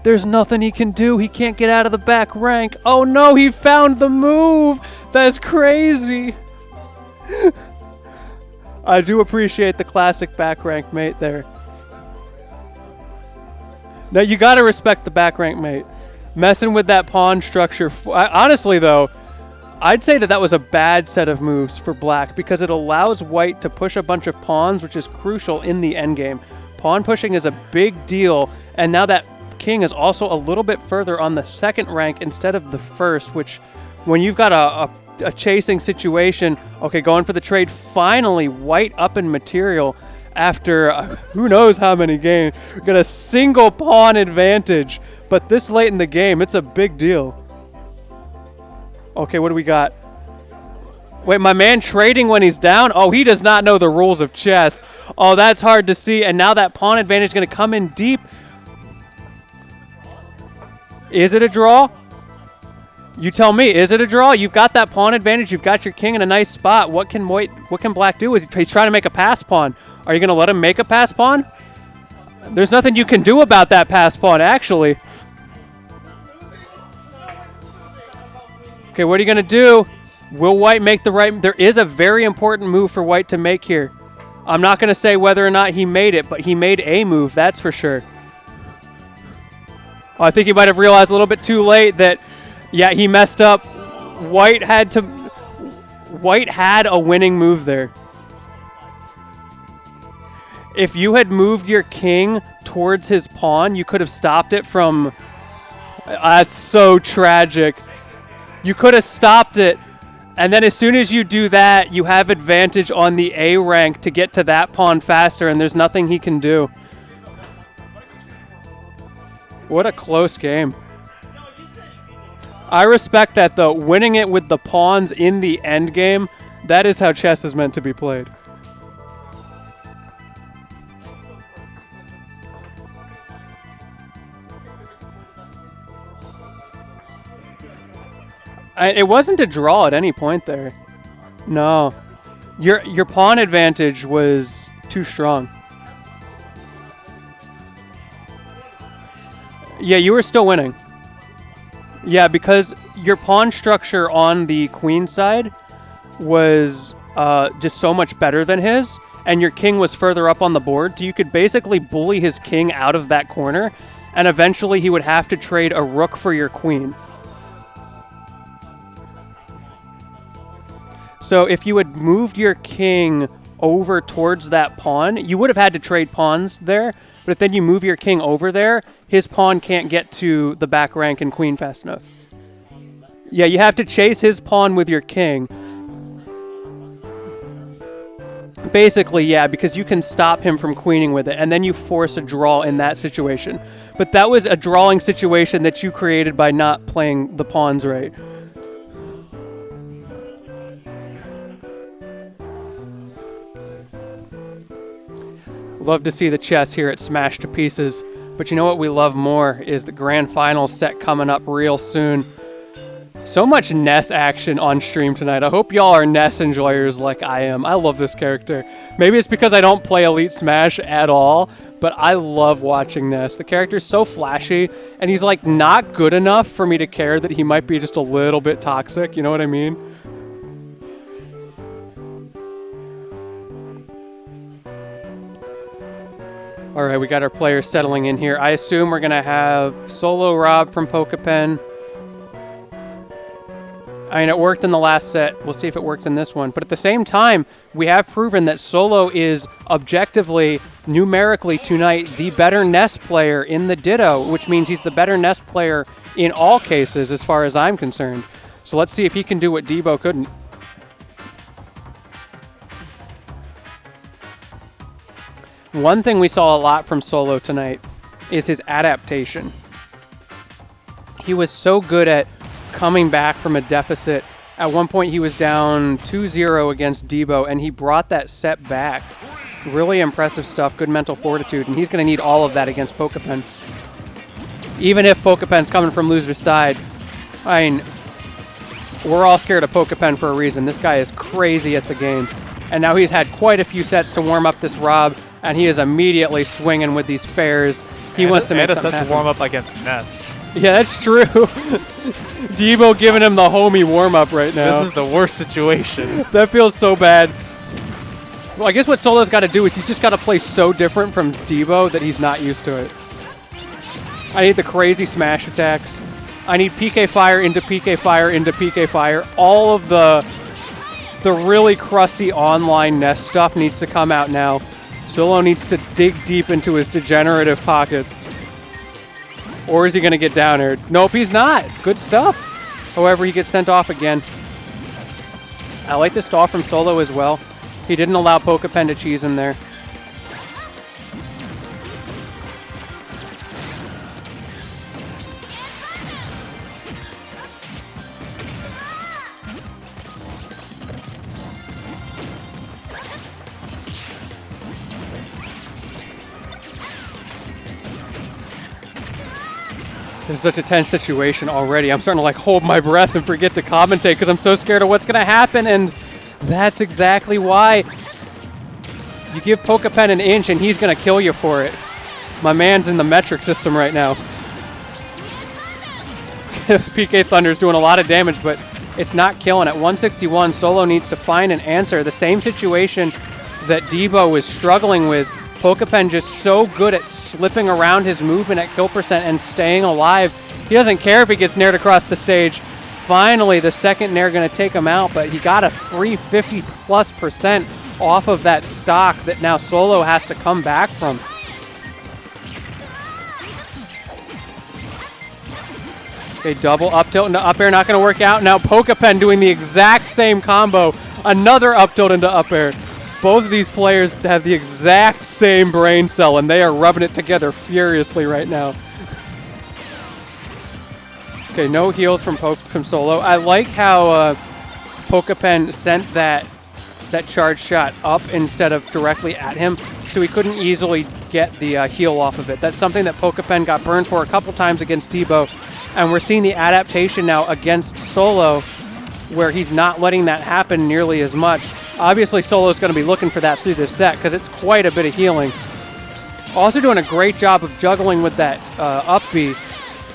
There's nothing he can do. He can't get out of the back rank. Oh no, he found the move. That's crazy. I do appreciate the classic back rank mate there. Now you gotta respect the back rank mate. Messing with that pawn structure. Honestly though, I'd say that was a bad set of moves for black because it allows white to push a bunch of pawns, which is crucial in the endgame. Pawn pushing is a big deal, and now that king is also a little bit further on the second rank instead of the first, which when you've got a chasing situation, okay, going for the trade, finally white up in material after who knows how many games. We're got a single pawn advantage, but this late in the game, it's a big deal. Okay, what do we got? Wait, my man trading when he's down? Oh, he does not know the rules of chess. Oh, that's hard to see, and now that pawn advantage is going to come in deep. Is it a draw? You tell me, is it a draw? You've got that pawn advantage. You've got your king in a nice spot. What can black do? He's trying to make a pass pawn. Are you going to let him make a pass pawn? There's nothing you can do about that pass pawn, actually. Okay, what are you going to do? Will white make the right? There is a very important move for white to make here. I'm not going to say whether or not he made it, but he made a move, that's for sure. Oh, I think he might have realized a little bit too late that, yeah, he messed up. White had a winning move there. If you had moved your king towards his pawn, you could have stopped it from... That's so tragic. You could have stopped it, and then as soon as you do that, you have advantage on the A rank to get to that pawn faster, and there's nothing he can do. What a close game. I respect that, though. Winning it with the pawns in the end game, that is how chess is meant to be played. It wasn't a draw at any point there. No. Your pawn advantage was too strong. Yeah, you were still winning. Yeah, because your pawn structure on the queen side was just so much better than his, and your king was further up on the board, so you could basically bully his king out of that corner, and eventually he would have to trade a rook for your queen. So if you had moved your king over towards that pawn, you would have had to trade pawns there, but if then you move your king over there, his pawn can't get to the back rank and queen fast enough. Yeah, you have to chase his pawn with your king. Basically, yeah, because you can stop him from queening with it, and then you force a draw in that situation. But that was a drawing situation that you created by not playing the pawns right. Love to see the chess here at Smash to Pieces. But you know what we love more is the grand final set coming up real soon. So much Ness action on stream tonight. I hope y'all are Ness enjoyers like I am. I love this character. Maybe it's because I don't play Elite Smash at all, but I love watching Ness. The character's so flashy, and he's like not good enough for me to care that he might be just a little bit toxic. You know what I mean? All right, we got our players settling in here. I assume we're going to have Solo Rob from Pokepen. I mean, it worked in the last set. We'll see if it works in this one. But at the same time, we have proven that Solo is objectively, numerically tonight, the better Ness player in the Ditto, which means he's the better Ness player in all cases as far as I'm concerned. So let's see if he can do what Debo couldn't. One thing we saw a lot from Solo tonight is his adaptation. He was so good at coming back from a deficit. At one point, he was down 2-0 against Debo, and he brought that set back. Really impressive stuff, good mental fortitude, and he's going to need all of that against Pokepen. Even if Pokepen's coming from loser's side, I mean, we're all scared of Pokepen for a reason. This guy is crazy at the game, and now he's had quite a few sets to warm up this Rob, and he is immediately swinging with these fairs. He wants to make something such a warm-up against Ness. Yeah, that's true. Debo giving him the homie warm-up right now. This is the worst situation. That feels so bad. Well, I guess what Solo's got to do is he's just got to play so different from Debo that he's not used to it. I need the crazy smash attacks. I need PK Fire into PK Fire into PK Fire. All of the really crusty online Ness stuff needs to come out now. Solo needs to dig deep into his degenerative pockets. Or is he going to get down aired? Nope, he's not. Good stuff. However, he gets sent off again. I like the stall from Solo as well. He didn't allow Pokepen to cheese him there. This is such a tense situation already. I'm starting to like hold my breath and forget to commentate because I'm so scared of what's going to happen, and that's exactly why. You give Pokepen an inch and he's going to kill you for it. My man's in the metric system right now. This PK Thunder's doing a lot of damage, but it's not killing. At 161, Solo needs to find an answer. The same situation that Debo was struggling with. Pokepen just so good at slipping around his movement at kill percent and staying alive. He doesn't care if he gets naired across the stage. Finally, the second nair going to take him out, but he got a free 50+% off of that stock that now Solo has to come back from. Okay, double up tilt into up air, not going to work out. Now Pokepen doing the exact same combo. Another up tilt into up air. Both of these players have the exact same brain cell, and they are rubbing it together furiously right now. Okay, no heals from Solo. I like how Pokepen sent that charge shot up instead of directly at him, so he couldn't easily get the heal off of it. That's something that Pokepen got burned for a couple times against Debo, and we're seeing the adaptation now against Solo, where he's not letting that happen nearly as much. Obviously, Solo's going to be looking for that through this set because it's quite a bit of healing. Also doing a great job of juggling with that up B.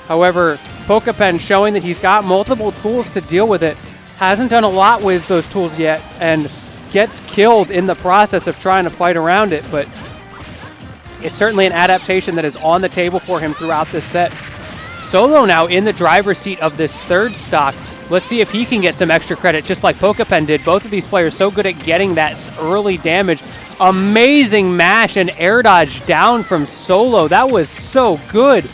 However, Pokepen showing that he's got multiple tools to deal with it. Hasn't done a lot with those tools yet and gets killed in the process of trying to fight around it, but it's certainly an adaptation that is on the table for him throughout this set. Solo now in the driver's seat of this third stock. Let's see if he can get some extra credit, just like Pokepen did. Both of these players so good at getting that early damage. Amazing mash and air dodge down from Solo. That was so good.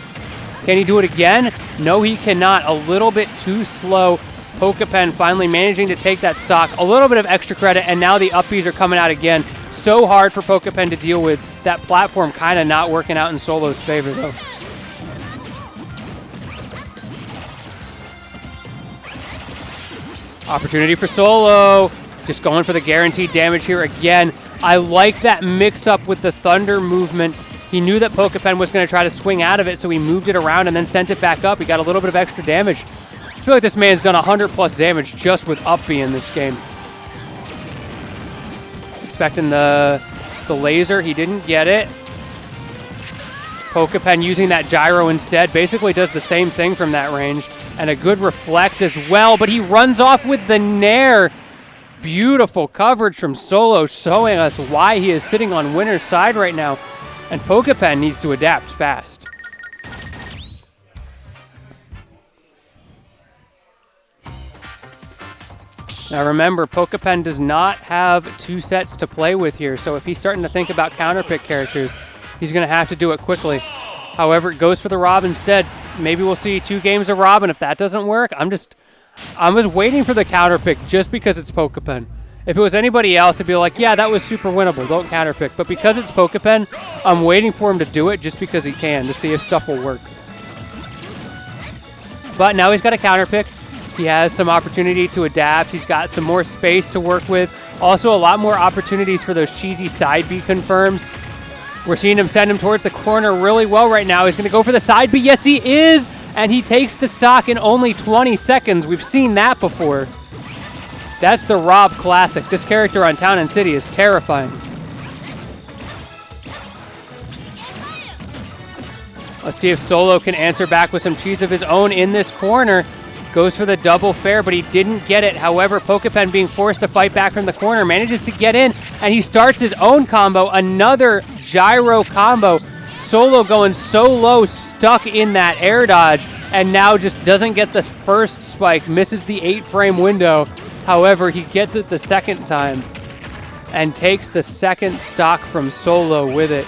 Can he do it again? No, he cannot. A little bit too slow. Pokepen finally managing to take that stock. A little bit of extra credit, and now the up Bs are coming out again. So hard for Pokepen to deal with. That platform kind of not working out in Solo's favor, though. Opportunity for Solo. Just going for the guaranteed damage here again. I like that mix-up with the Thunder movement. He knew that Pokepen was going to try to swing out of it, so he moved it around and then sent it back up. He got a little bit of extra damage. I feel like this man's done 100+ damage just with up B in this game. Expecting the laser. He didn't get it. Pokepen using that gyro instead. Basically does the same thing from that range. And a good reflect as well, but he runs off with the nair. Beautiful coverage from Solo, showing us why he is sitting on winner's side right now. And Pokepen needs to adapt fast. Now remember, Pokepen does not have 2 sets to play with here, so if he's starting to think about counterpick characters, he's going to have to do it quickly. However, it goes for the Rob instead. Maybe we'll see 2 games of Rob, and if that doesn't work, I'm just waiting for the counterpick just because it's Pokepen. If it was anybody else, it'd be like, yeah, that was super winnable, don't counterpick. But because it's Pokepen, I'm waiting for him to do it just because he can, to see if stuff will work. But now he's got a counterpick. He has some opportunity to adapt. He's got some more space to work with. Also, a lot more opportunities for those cheesy side B confirms. We're seeing him send him towards the corner really well right now. He's going to go for the side B. Yes, he is! And he takes the stock in only 20 seconds. We've seen that before. That's the Rob classic. This character on Town and City is terrifying. Let's see if Solo can answer back with some cheese of his own in this corner. Goes for the double fair, but he didn't get it. However, Pokepen being forced to fight back from the corner, manages to get in, and he starts his own combo, another gyro combo. Solo going so low, stuck in that air dodge, and now just doesn't get the first spike, misses the 8-frame window. However, he gets it the second time and takes the second stock from Solo with it.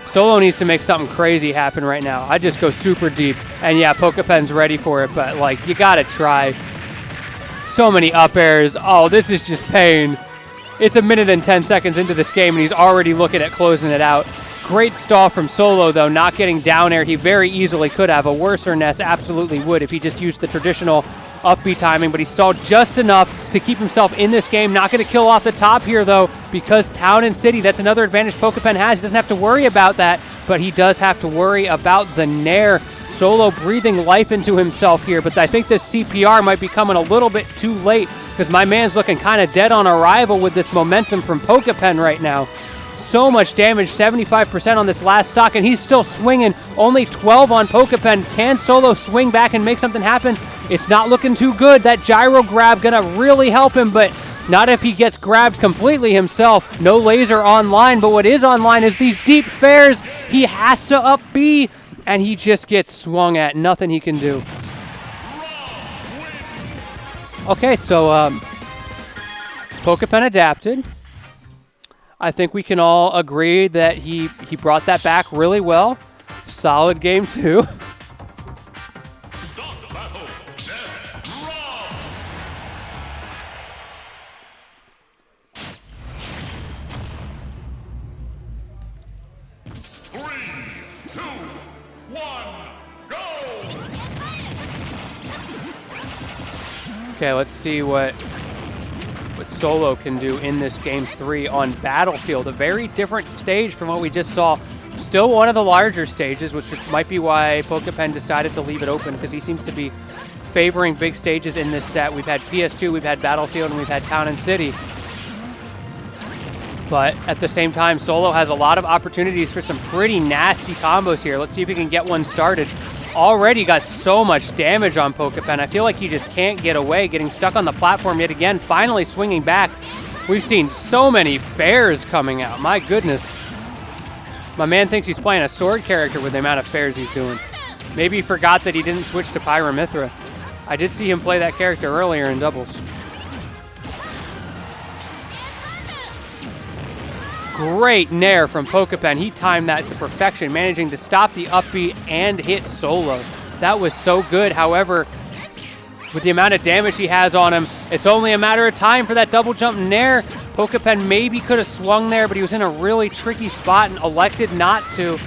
Solo needs to make something crazy happen right now. I just go super deep. And yeah, Pokepen's ready for it, but like, you gotta try. So many up airs. Oh, this is just pain. It's a minute and 10 seconds into this game, and he's already looking at closing it out. Great stall from Solo, though, not getting down air. He very easily could have. A worser Ness absolutely would if he just used the traditional up B timing, but he stalled just enough to keep himself in this game. Not going to kill off the top here, though, because Town and City, that's another advantage Pokepen has. He doesn't have to worry about that, but he does have to worry about the Nair. Solo breathing life into himself here, but I think this CPR might be coming a little bit too late because my man's looking kind of dead on arrival with this momentum from Pokepen right now. So much damage, 75% on this last stock, and he's still swinging. Only 12 on Pokepen. Can Solo swing back and make something happen? It's not looking too good. That gyro grab gonna really help him, but not if he gets grabbed completely himself. No laser online, but what is online is these deep fairs. He has to up B, and he just gets swung at. Nothing he can do. Okay, so Pokepen adapted. I think we can all agree that he brought that back really well. Solid game 2. Okay, let's see what Solo can do in this game 3 on Battlefield. A very different stage from what we just saw. Still one of the larger stages, which just might be why Pokepen decided to leave it open, because he seems to be favoring big stages in this set. We've had PS2, we've had Battlefield, and we've had Town and City. But at the same time, Solo has a lot of opportunities for some pretty nasty combos here. Let's see if we can get one started. Already got so much damage on Pokepen. I feel like he just can't get away, getting stuck on the platform yet again, finally swinging back. We've seen so many fairs coming out. My goodness. My man thinks he's playing a sword character with the amount of fairs he's doing. Maybe he forgot that he didn't switch to Pyramithra. I did see him play that character earlier in doubles. Great Nair from Pokepen. He timed that to perfection, managing to stop the up B and hit Solo. That was so good. However, with the amount of damage he has on him, it's only a matter of time for that double jump Nair. Pokepen maybe could have swung there, but he was in a really tricky spot and elected not to.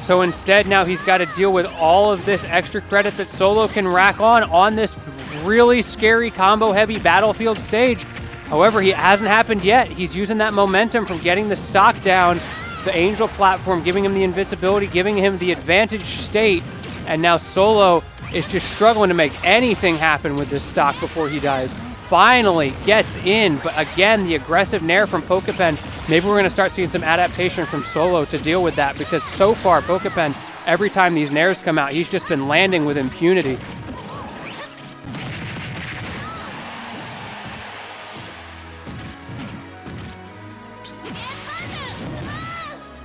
So instead, now he's got to deal with all of this extra credit that Solo can rack on this really scary combo-heavy Battlefield stage. However, he hasn't happened yet. He's using that momentum from getting the stock down, the Angel platform, giving him the invincibility, giving him the advantage state, and now Solo is just struggling to make anything happen with this stock before he dies. Finally gets in, but again, the aggressive Nair from Pokepen. Maybe we're going to start seeing some adaptation from Solo to deal with that, because so far, Pokepen, every time these Nairs come out, he's just been landing with impunity.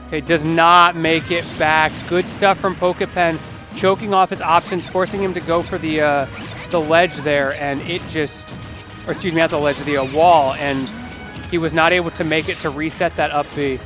Okay, does not make it back. Good stuff from Pokepen, choking off his options, forcing him to go for the ledge there, and it just, or excuse me, not the ledge, the wall, and he was not able to make it to reset that up B.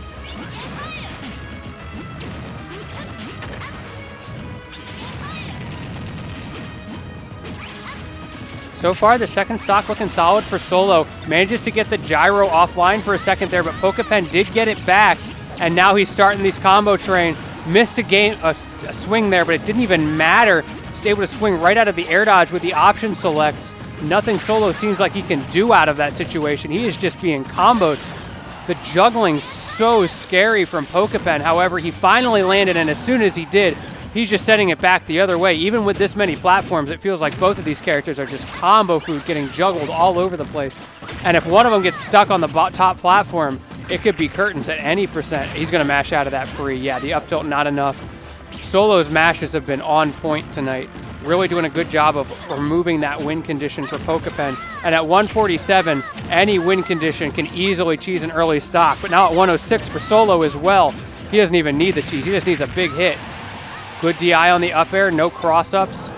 So far, the second stock looking solid for Solo. Manages to get the gyro offline for a second there, but Pokepen did get it back. And now he's starting these combo train. Missed a swing there, but it didn't even matter. Just able to swing right out of the air dodge with the option selects. Nothing Solo seems like he can do out of that situation. He is just being comboed. The juggling so scary from Pokepen. However, he finally landed, and as soon as he did, he's just sending it back the other way. Even with this many platforms, it feels like both of these characters are just combo food, getting juggled all over the place. And if one of them gets stuck on the top platform, it could be curtains at any percent. He's going to mash out of that free. Yeah, the up tilt, not enough. Solo's mashes have been on point tonight. Really doing a good job of removing that win condition for Pokepen. And at 147, any win condition can easily cheese an early stock. But now at 106 for Solo as well, he doesn't even need the cheese. He just needs a big hit. Good DI on the up air, no cross-ups.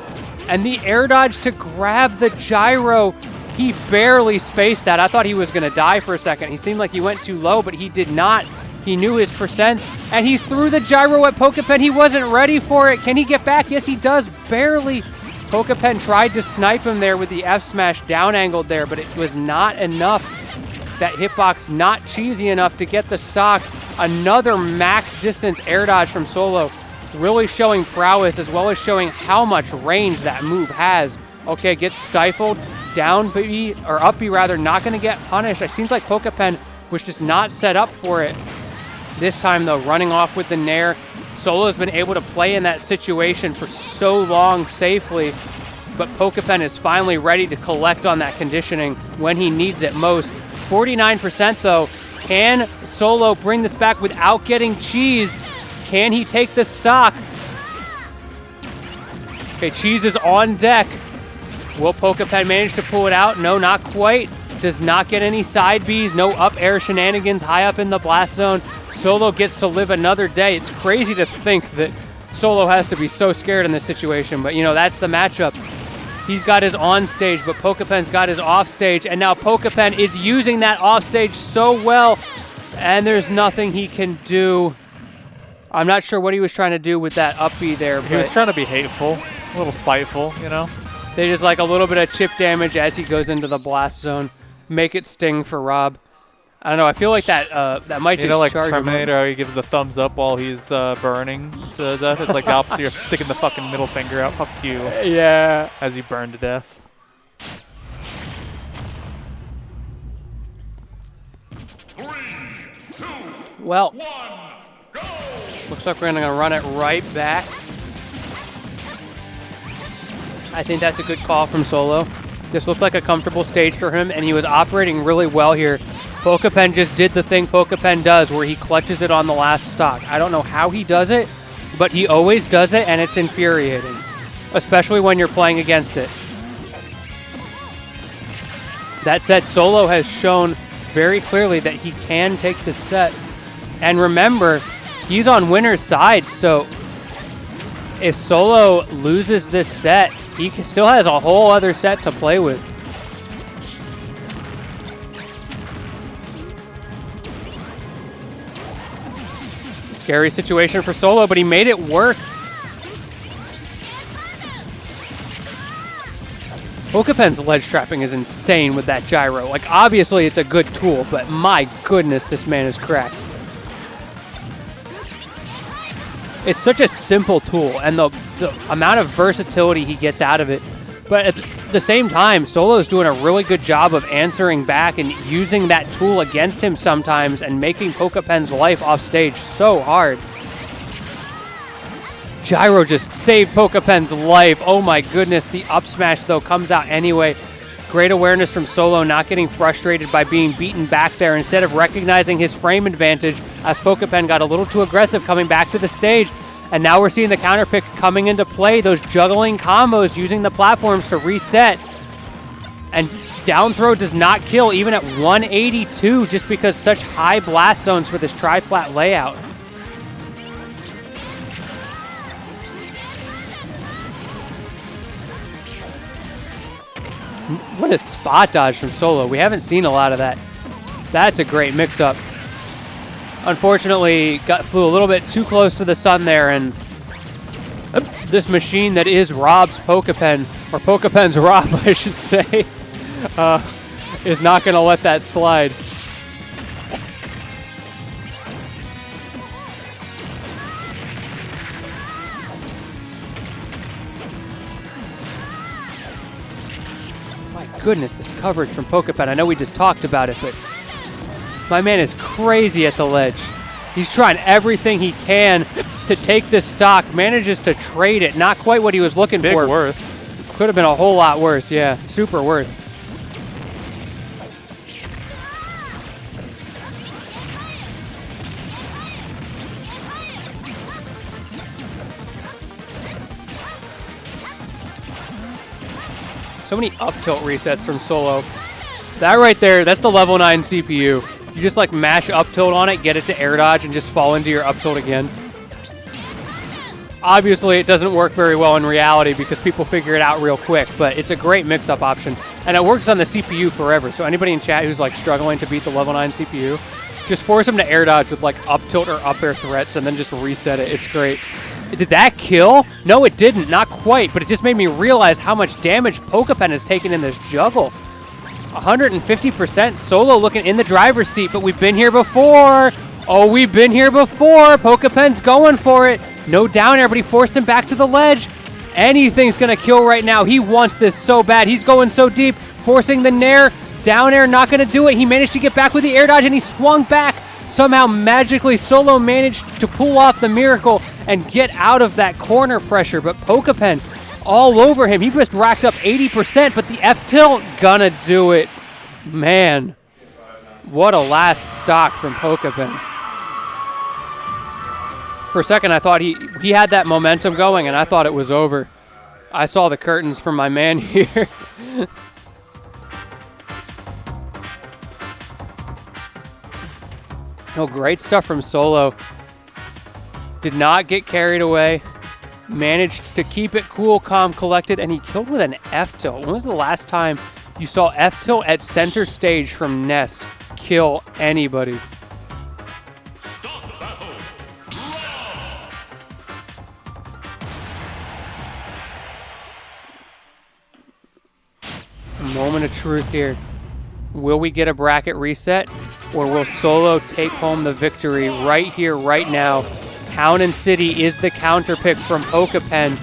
And the air dodge to grab the gyro. He barely spaced that. I thought he was going to die for a second. He seemed like he went too low, but he did not. He knew his percents, and he threw the gyro at Pokepen. He wasn't ready for it. Can he get back? Yes, he does, barely. Pokepen tried to snipe him there with the F smash down angled there, but it was not enough. That hitbox not cheesy enough to get the stock. Another max distance air dodge from Solo, really showing prowess as well as showing how much range that move has. Okay, gets stifled, down B, or up B rather, not gonna get punished. It seems like Pokepen was just not set up for it. This time though, running off with the Nair. Solo's been able to play in that situation for so long safely, but Pokepen is finally ready to collect on that conditioning when he needs it most. 49% though. Can Solo bring this back without getting cheesed? Can he take the stock? Okay, cheese is on deck. Will Pokepen manage to pull it out? No, not quite. Does not get any side Bs, no up air shenanigans high up in the blast zone. Solo gets to live another day. It's crazy to think that Solo has to be so scared in this situation, but you know, that's the matchup. He's got his on stage, but Pokepen's got his off stage, and now Pokepen is using that off stage so well, and there's nothing he can do. I'm not sure what he was trying to do with that up B there. He was trying to be hateful, a little spiteful, you know? They just like a little bit of chip damage as he goes into the blast zone. Make it sting for Rob. I don't know. I feel like that that might just like charge Terminator, him. how he gives the thumbs up while he's burning to death. It's like the opposite. You're sticking the fucking middle finger out. Fuck you. Yeah. As you burn to death. Well, looks like we're gonna run it right back. I think that's a good call from Solo. This looked like a comfortable stage for him, and he was operating really well here. Pokepen just did the thing Pokepen does, where he clutches it on the last stock. I don't know how he does it, but he always does it, and it's infuriating, especially when you're playing against it. That said, Solo has shown very clearly that he can take the set. And remember, he's on winner's side, so if Solo loses this set, he still has a whole other set to play with. Scary situation for Solo, but he made it work. Pokepen's ledge trapping is insane with that gyro. Like, obviously it's a good tool, but my goodness, this man is cracked. It's such a simple tool, and the amount of versatility he gets out of it. But at the same time, Solo's doing a really good job of answering back and using that tool against him sometimes and making Pokepen's life off stage so hard. Gyro just saved Pokepen's life. Oh my goodness, the up smash though comes out anyway. Great awareness from Solo, not getting frustrated by being beaten back there. Instead of recognizing his frame advantage, as Pokepen got a little too aggressive coming back to the stage. And now we're seeing the counter pick coming into play, those juggling combos using the platforms to reset. And down throw does not kill, even at 182, just because such high blast zones for this tri-flat layout. What a spot dodge from Solo. We haven't seen a lot of that. That's a great mix-up. Unfortunately, flew a little bit too close to the sun there, and this machine that is Rob's Pokepen, or Pokepen's Rob, I should say, is not going to let that slide. My goodness, this coverage from Pokepen. I know we just talked about it, but my man is crazy at the ledge. He's trying everything he can to take this stock, manages to trade it. Not quite what he was looking for. Big worth. Could have been a whole lot worse, yeah. Super worth. So many up tilt resets from Solo. That right there, that's the level 9 CPU. You just like mash up tilt on it, get it to air dodge, and just fall into your up tilt again. Obviously, it doesn't work very well in reality because people figure it out real quick, but it's a great mix-up option. And it works on the CPU forever. So anybody in chat who's like struggling to beat the level 9 CPU, just force them to air dodge with like up tilt or up air threats and then just reset it. It's great. Did that kill? No, it didn't. Not quite, but it just made me realize how much damage Pokepen has taken in this juggle. 150%. Solo looking in the driver's seat, but we've been here before. Oh, we've been here before. Pokepen's going for it. No down air, but he forced him back to the ledge. Anything's going to kill right now. He wants this so bad. He's going so deep, forcing the nair. Down air, not going to do it. He managed to get back with the air dodge, and he swung back. Somehow, magically, Solo managed to pull off the miracle and get out of that corner pressure. But Pokepen all over him. He just racked up 80%, but the F-tilt gonna do it. Man, what a last stock from Pokepen. For a second, I thought he had that momentum going, and I thought it was over. I saw the curtains from my man here. No, great stuff from Solo. Did not get carried away. Managed to keep it cool, calm, collected, and he killed with an F-tilt. When was the last time you saw F-tilt at center stage from Ness kill anybody? Moment of truth here. Will we get a bracket reset, or will Solo take home the victory right here, right now? Town and City is the counter pick from Pokepen.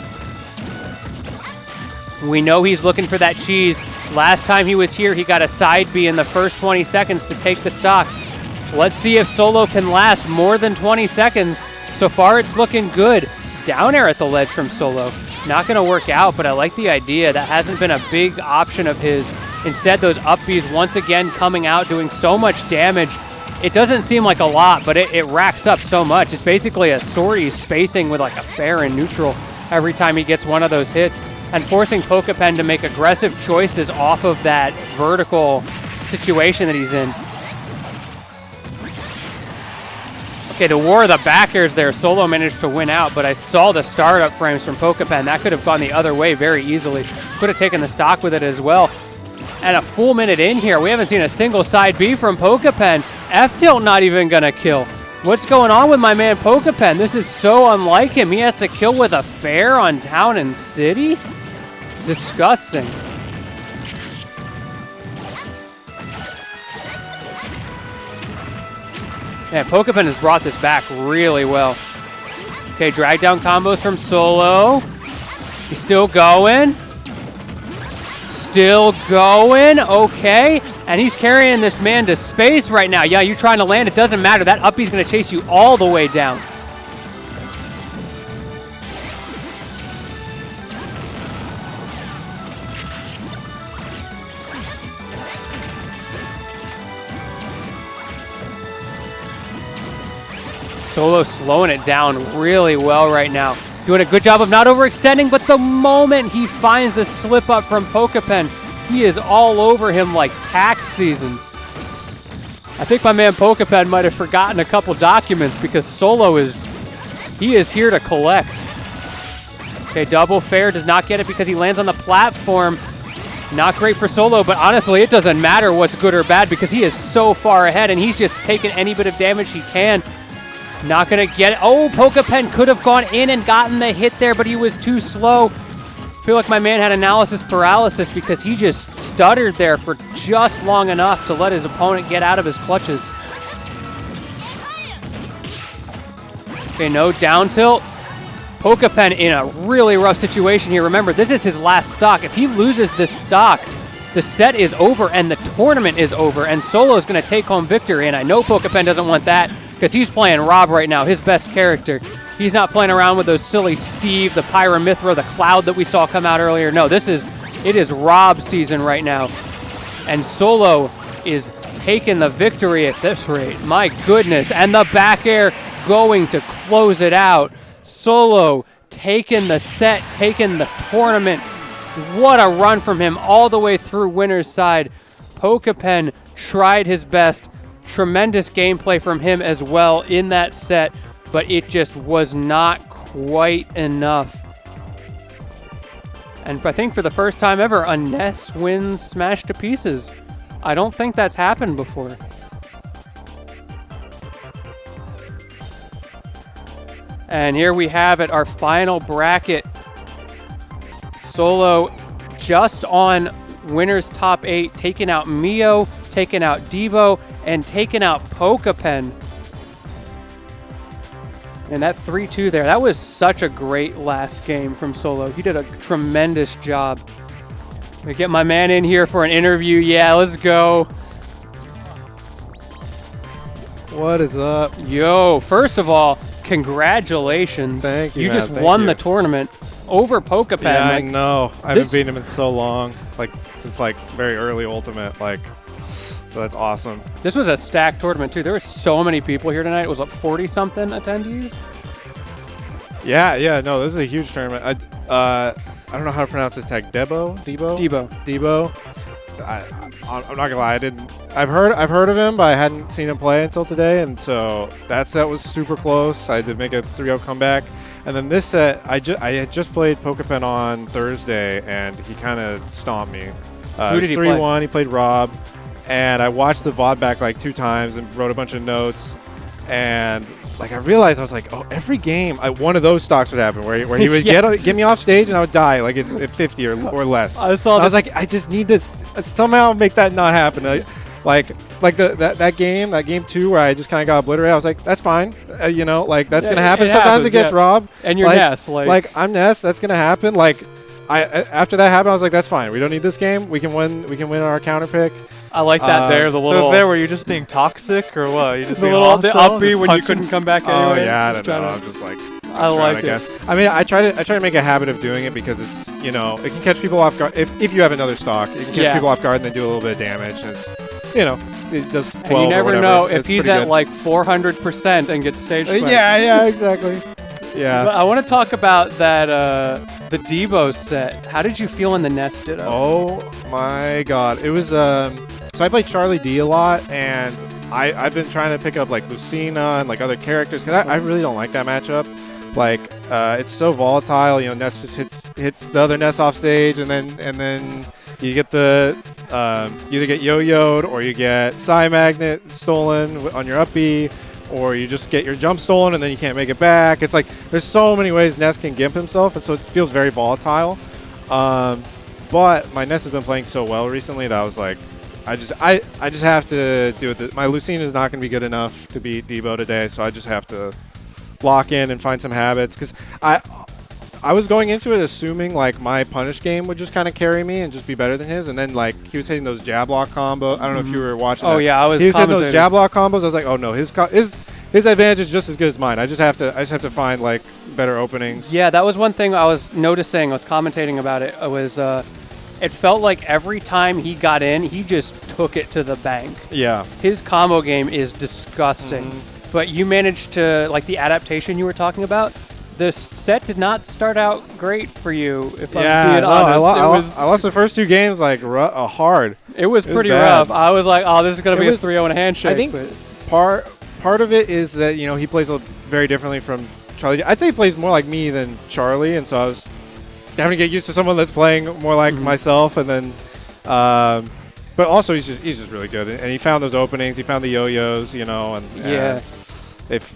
We know he's looking for that cheese. Last time he was here, he got a side B in the first 20 seconds to take the stock. Let's see if Solo can last more than 20 seconds. So far, it's looking good. Down air at the ledge from Solo. Not going to work out, but I like the idea. That hasn't been a big option of his. Instead, those up Bs once again coming out, doing so much damage. It doesn't seem like a lot, but it racks up so much. It's basically a sortie spacing with like a fair and neutral every time he gets one of those hits, and forcing Pokepen to make aggressive choices off of that vertical situation that he's in. Okay, the war of the back airs there. Solo managed to win out, but I saw the startup frames from Pokepen. That could have gone the other way very easily. Could have taken the stock with it as well. And a full minute in here, we haven't seen a single side B from Pokepen. F-tilt not even gonna kill. What's going on with my man Pokepen? This is so unlike him. He has to kill with a fair on Town and City? Disgusting. Man, Pokepen has brought this back really well. Okay, drag down combos from Solo. He's still going. Still going, okay. And he's carrying this man to space right now. Yeah, you're trying to land, it doesn't matter. That up B's gonna chase you all the way down. Solo slowing it down really well right now. Doing a good job of not overextending, but the moment he finds a slip up from Pokepen, he is all over him like tax season. I think my man Pokepen might have forgotten a couple documents because Solo is here to collect. Okay, double fair, does not get it because he lands on the platform. Not great for Solo, but honestly, it doesn't matter what's good or bad because he is so far ahead and he's just taking any bit of damage he can. Not going to get it. Oh, Pokepen could have gone in and gotten the hit there, but he was too slow. I feel like my man had analysis paralysis because he just stuttered there for just long enough to let his opponent get out of his clutches. Okay, no down tilt. Pokepen in a really rough situation here. Remember, this is his last stock. If he loses this stock, the set is over and the tournament is over, and Solo is going to take home victory, and I know Pokepen doesn't want that because he's playing Rob right now, his best character. He's not playing around with those silly Steve, the Pyramithra, the Cloud that we saw come out earlier. No, it is Rob season right now, and Solo is taking the victory at this rate. My goodness, and the back air going to close it out. Solo taking the set, taking the tournament. What a run from him all the way through winner's side. Pokepen tried his best. Tremendous gameplay from him as well in that set, but it just was not quite enough. And I think for the first time ever, a Ness wins Smash to Pieces. I don't think that's happened before. And here we have it, our final bracket. Solo just on winner's top 8, taking out Mio, taking out Devo, and taking out Pokepen. And that 3-2 there, that was such a great last game from Solo. He did a tremendous job. We get my man in here for an interview. Yeah, let's go. What is up? Yo, first of all, congratulations. Thank you, You man. just Thank won you. the tournament over Pokepen. Yeah, I Like, know. I haven't this- beaten him in so long, like since like very early Ultimate, like. So that's awesome. This was a stacked tournament too. There were so many people here tonight. It was like 40-something attendees. Yeah, no, this is a huge tournament. I don't know how to pronounce this tag. Debo. I'm not gonna lie, I've heard of him, but I hadn't seen him play until today, and so that set was super close. I did make a 3-0 comeback, and then this set, I had just played Pokepen on Thursday, and he kind of stomped me. Who did he play? 3-1. He played Rob, and I watched the VOD back like 2 times and wrote a bunch of notes, and like I realized I was like, oh, every game one of those stocks would happen where he would Yeah. get me off stage and I would die like at 50 or less. I saw. I was like, I just need to somehow make that not happen. That game 2 where I just kind of got obliterated. I was like, that's fine, you know, like that's Yeah, gonna happen. it Sometimes happens, against yeah. Rob, And you're like, Ness, like I'm Ness. That's gonna happen. Like after that happened, I was like, that's fine. We don't need this game. We can win our counter pick. I like that there. The little So there, were you just being toxic or what? You just the being little the hostile, uppy just when you punching? couldn't come back Oh anyway. yeah, I don't Just know. trying I'm just like, I like I it. guess. I mean, I try to make a habit of doing it because it's, you know, it can catch people off guard. If you have another stock, it can catch Yeah. people off guard and then do a little bit of damage. And it's, you know, it does 12 And you never or whatever. know if It's he's pretty at good. like 400% and gets stage swept. Yeah, exactly. Yeah. But I want to talk about that the Debo set. How did you feel in the Ness Ditto? Oh my God! It was so I played Charlie D a lot, and I've been trying to pick up like Lucina and like other characters because I really don't like that matchup. Like it's so volatile. You know, Ness just hits the other Ness off stage, and then you get the you either get yo-yoed or you get Psy Magnet stolen on your up B, or you just get your jump stolen and then you can't make it back. It's like there's so many ways Ness can gimp himself, and so it feels very volatile. But my Ness has been playing so well recently that I was like, I just have to do it. My Lucina is not going to be good enough to beat Debo today, so I just have to lock in and find some habits because I was going into it assuming like my punish game would just kind of carry me and just be better than his, and then like he was hitting those jab lock combos. I don't know if you were watching. Oh that. yeah, I was. He was hitting commentating. those jab lock combos. I was like, oh no, his advantage is just as good as mine. I just have to find like better openings. Yeah, that was one thing I was noticing. I was commentating about it. It was it felt like every time he got in, he just took it to the bank. Yeah. His combo game is disgusting. But you managed to, like the adaptation you were talking about, this set did not start out great for you, if I'm being no, honest. I lost the first 2 games like hard. It was pretty bad. rough. I was like, oh, this is going to It be was- a 3-0 and a handshake. I think but part of it is that, you know, he plays very differently from Charlie. I'd say he plays more like me than Charlie, and so I was having to get used to someone that's playing more like myself, and then but also he's just really good, and he found those openings, he found the yo-yos, you know, and Yeah. if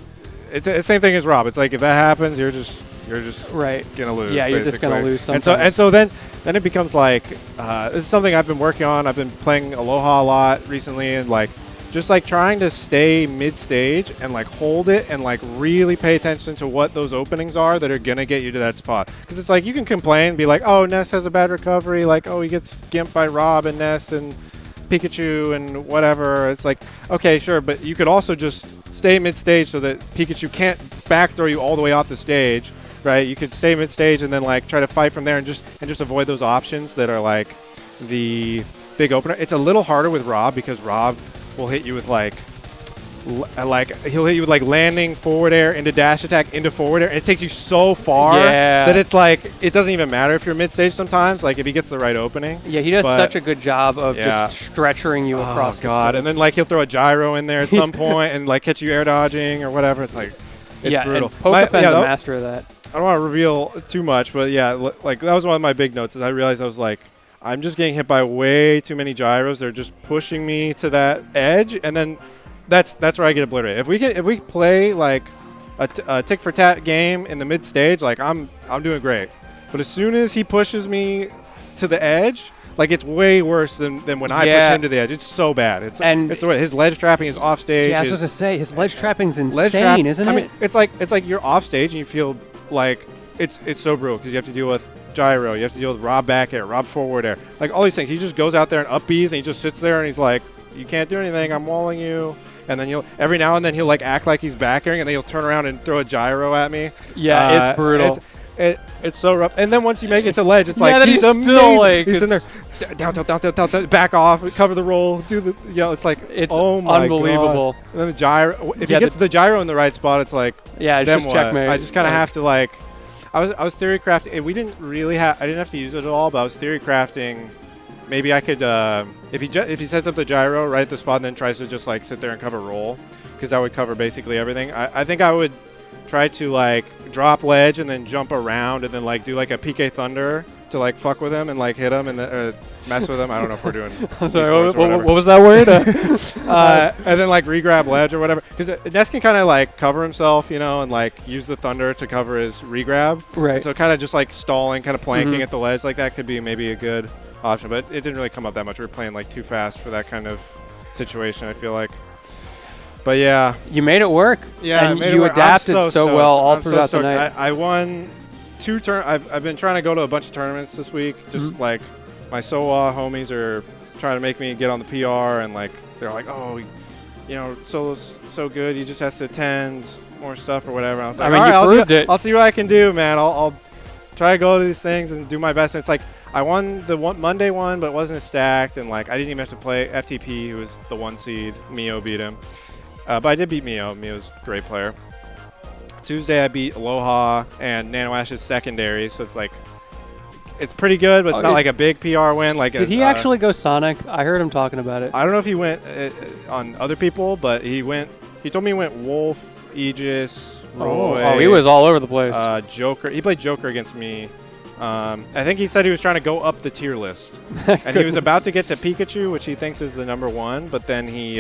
it's the same thing as Rob, it's like if that happens, you're just right. gonna lose. Yeah, you're just gonna basically. lose And sometimes. so then it becomes like this is something I've been working on. I've been playing Aloha a lot recently, and like just like trying to stay mid-stage and like hold it and like really pay attention to what those openings are that are gonna get you to that spot. Because it's like you can complain, be like, oh, Ness has a bad recovery, like, oh, he gets gimped by Rob and Ness and Pikachu and whatever. It's like, okay, sure, but you could also just stay mid-stage so that Pikachu can't back throw you all the way off the stage, right? You could stay mid-stage and then like try to fight from there and just avoid those options that are like the big opener. It's a little harder with Rob because Rob will hit you with like like he'll hit you with like landing forward air into dash attack into forward air. And it takes you so far Yeah. that it's like it doesn't even matter if you're mid stage sometimes. Like if he gets the right opening. Yeah, he does But- such a good job of Yeah. just stretching you across. Oh god! the And then like he'll throw a gyro in there at some point and like catch you air dodging or whatever. It's like it's yeah, brutal. and Pokepen's yeah, a master of that. I don't want to reveal too much, but yeah, like that was one of my big notes. Is I realized I was like, I'm just getting hit by way too many gyros. They're just pushing me to that edge, and then that's where I get obliterated. If we play like a tick for tat game in the mid stage, like I'm doing great. But as soon as he pushes me to the edge, like it's way worse than when I push him to the edge. It's so bad. It's the way his ledge trapping is off stage. Yeah, I was supposed to say his ledge trapping's ledge trap- insane, isn't it? I mean, it's like you're off stage and you feel like it's so brutal because you have to deal with gyro, you have to deal with Rob back air, Rob forward air, like all these things. He just goes out there and up Bs and he just sits there and he's like, you can't do anything, I'm walling you. And then every now and then he'll like act like he's back airing and then he'll turn around and throw a gyro at me. Yeah, it's brutal. It's so rough. And then once you make it to ledge, it's Yeah, like then he's he's amazing. still, like, he's in there, down, back off, cover the roll, do the it's like It's oh my unbelievable. God. And then the gyro, if Yeah, he gets the gyro in the right spot, it's like Yeah, it's then just what? checkmate. I just kind of Like- have to like. I was theory crafting. We didn't really have. I didn't have to use it at all, but I was theory crafting. Maybe I could if he sets up the gyro right at the spot and then tries to just like sit there and cover roll, because that would cover basically everything. I think I would try to like drop ledge and then jump around and then like do like a PK Thunder to like fuck with him and like hit him and then, mess with him. I don't know if we're doing. I'm sorry, esports or what whatever. was that word? And then like re-grab ledge or whatever, because Ness can kind of like cover himself, and like use the thunder to cover his re-grab. Right. And so kind of just like stalling, kind of planking Mhm. at the ledge like that could be maybe a good option, but it didn't really come up that much. We were playing like too fast for that kind of situation, I feel like. But yeah. You made it work. Yeah, and I made it you work. I'm adapted so stoked. well all I'm so throughout the stoked. night. I won 2 I've been trying to go to a bunch of tournaments this week. Just Mhm. like my SOA homies are trying to make me get on the PR, and like they're like, oh, Solo's so good. He just has to attend more stuff or whatever. And I was like, I mean, all you right, proved it. I'll see what I can do, man. I'll try to go to these things and do my best. And it's like I won the Monday one, but it wasn't stacked, and like I didn't even have to play FTP, who was the 1 seed. Mio beat him. But I did beat Mio. Mio's a great player. Tuesday, I beat Aloha and Nano Ash's secondary, so it's like it's pretty good, but it's not like a big PR win. Like, Did he actually go Sonic? I heard him talking about it. I don't know if he went on other people, but he went. He told me he went Wolf, Aegis, Roy. Oh, he was all over the place. Joker. He played Joker against me. I think he said he was trying to go up the tier list, and he was about to get to Pikachu, which he thinks is the #1, but then he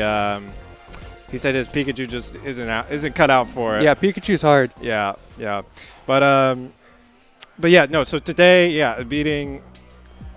said his Pikachu just isn't cut out for it. Yeah, Pikachu's hard. Yeah. But yeah, no. So today, yeah, beating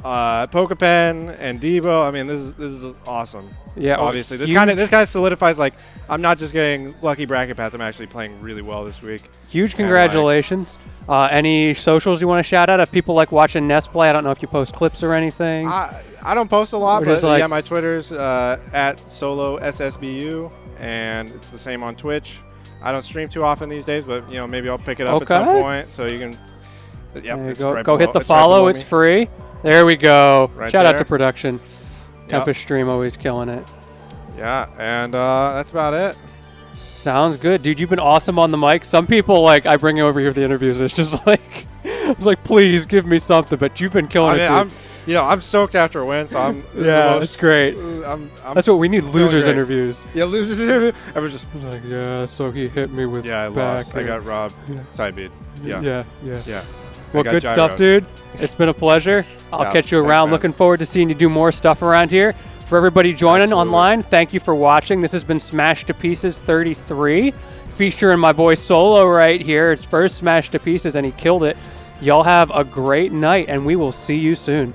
Pokepen and Debo. I mean, this is awesome. Yeah, obviously, this kind of solidifies like I'm not just getting lucky bracket pads. I'm actually playing really well this week. Huge congratulations. Any socials you want to shout out? If people like watching Ness play, I don't know if you post clips or anything. I don't post a lot, Or but just like- yeah, my Twitter's at SoloSSBU, and it's the same on Twitch. I don't stream too often these days, but maybe I'll pick it up at some Okay. point, so you can. Yeah, There you it's go. right Go hit below- the it's right follow. below It's me. free. There we go. Right Shout out to there. production. Tempest Stream always killing it. Yeah, and that's about it. Sounds good, dude. You've been awesome on the mic. Some people I bring you over here for the interviews. And it's just like, I'm like, please give me something. But you've been killing it too. I'm stoked after a win, so I'm. this is the Yeah, most- it's great. That's what we need. Losers great. interviews. Yeah, losers interview. I was just. Like, yeah, so he hit me with Yeah, I back. lost. I got robbed. Side beat. Yeah. Yeah. Yeah. Well, I got good stuff, gyroed. dude. It's been a pleasure. I'll Yeah, catch you thanks, around. man. Looking forward to seeing you do more stuff around here. For everybody joining Absolutely. online, thank you for watching. This has been Smash to Pieces 33, featuring my boy Solo right here. It's first Smash to Pieces, and he killed it. Y'all have a great night, and we will see you soon.